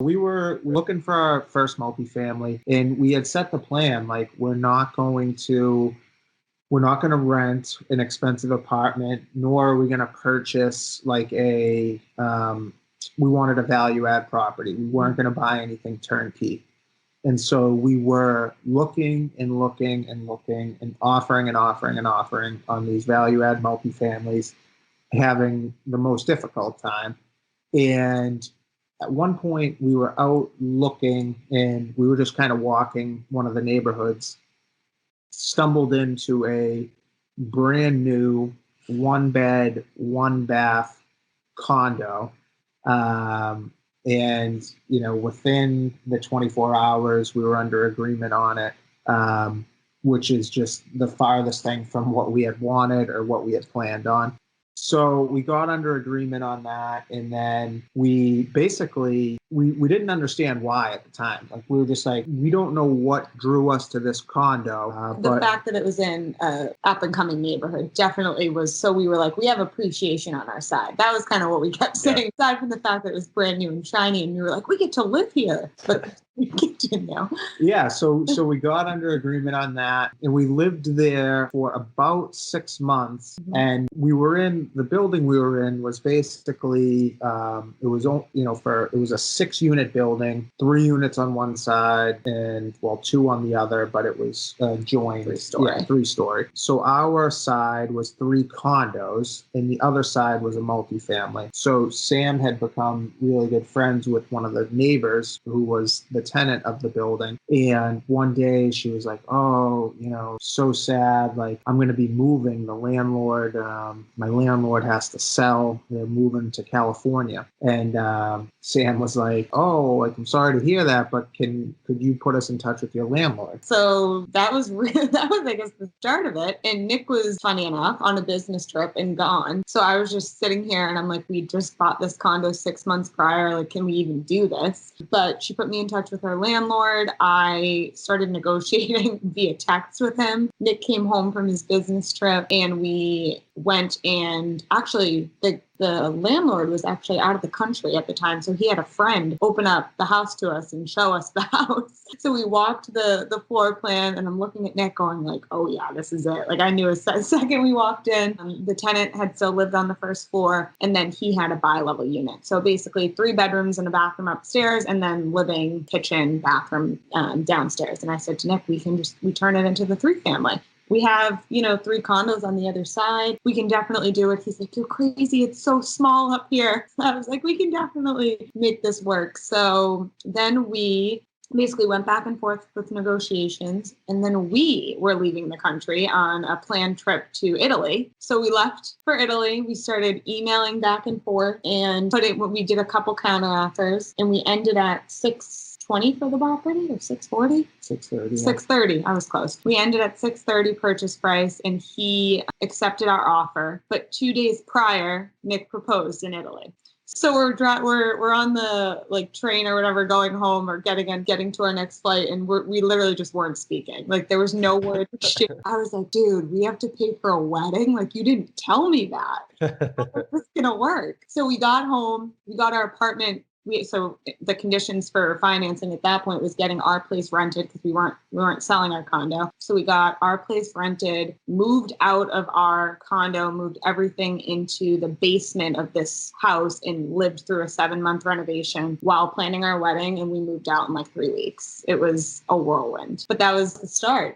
We were looking for our first multifamily, and we had set the plan like we're not going to rent an expensive apartment, nor are we going to purchase like we wanted a value add property. We weren't going to buy anything turnkey. And so we were looking and looking and looking and offering and offering and offering on these value add multifamilies, having the most difficult time. And at one point we were out looking and we were just kind of walking one of the neighborhoods, stumbled into a brand new 1-bed, 1-bath condo. And, within the 24 hours, we were under agreement on it, which is just the farthest thing from what we had wanted or what we had planned on. So we got under agreement on that. And then we basically, we didn't understand why at the time. Like we were just like, we don't know what drew us to this condo. The fact that it was in an up and coming neighborhood definitely was. So we were like, we have appreciation on our side. That was kind of what we kept saying. Yeah. Aside from the fact that it was brand new and shiny, and we were like, we get to live here. But we get to now. Yeah. So we got under agreement on that, and we lived there for about 6 months. Mm-hmm. And the building we were in was basically it was a 6-unit building, 3 units on one side and 2 on the other, but it was joined 3-story. Yeah, 3-story. So our side was 3 condos and the other side was a multifamily. So Sam had become really good friends with one of the neighbors who was the tenant of the building. And one day she was like, oh, so sad. Like I'm going to be moving. The landlord, my landlord has to sell. They're moving to California. And Sam was like, oh, like, I'm sorry to hear that, but could you put us in touch with your landlord? So that was, I guess, the start of it. And Nick was, funny enough, on a business trip and gone. So I was just sitting here and I'm like, we just bought this condo 6 months prior. Like, can we even do this? But she put me in touch with her landlord. I started negotiating via text with him. Nick came home from his business trip and we went, and actually the landlord was actually out of the country at the time. So he had a friend open up the house to us and show us the house. So we walked the floor plan, and I'm looking at Nick going like, oh yeah, this is it. Like I knew a second we walked in, the tenant had still lived on the first floor, and then he had a bi-level unit. So basically 3 bedrooms and a bathroom upstairs, and then living, kitchen, bathroom downstairs. And I said to Nick, we turn it into the 3-family. We have, 3 condos on the other side. We can definitely do it. He's like, you're crazy. It's so small up here. I was like, we can definitely make this work. So then we basically went back and forth with negotiations. And then we were leaving the country on a planned trip to Italy. So we left for Italy. We started emailing back and forth and we did a couple counter offers, and we ended at $620 for the property, or $640? $630. Yeah. $630. I was close. We ended at $630 purchase price, and he accepted our offer. But 2 days prior, Nick proposed in Italy. So we're on the train or whatever going home or getting to our next flight, and we literally just weren't speaking. Like there was no word. I was like, dude, we have to pay for a wedding. Like you didn't tell me that. How is this gonna work? So we got home. We got our apartment. So the conditions for financing at that point was getting our place rented because we weren't selling our condo. So we got our place rented, moved out of our condo, moved everything into the basement of this house, and lived through a 7-month renovation while planning our wedding. And we moved out in 3 weeks. It was a whirlwind, but that was the start.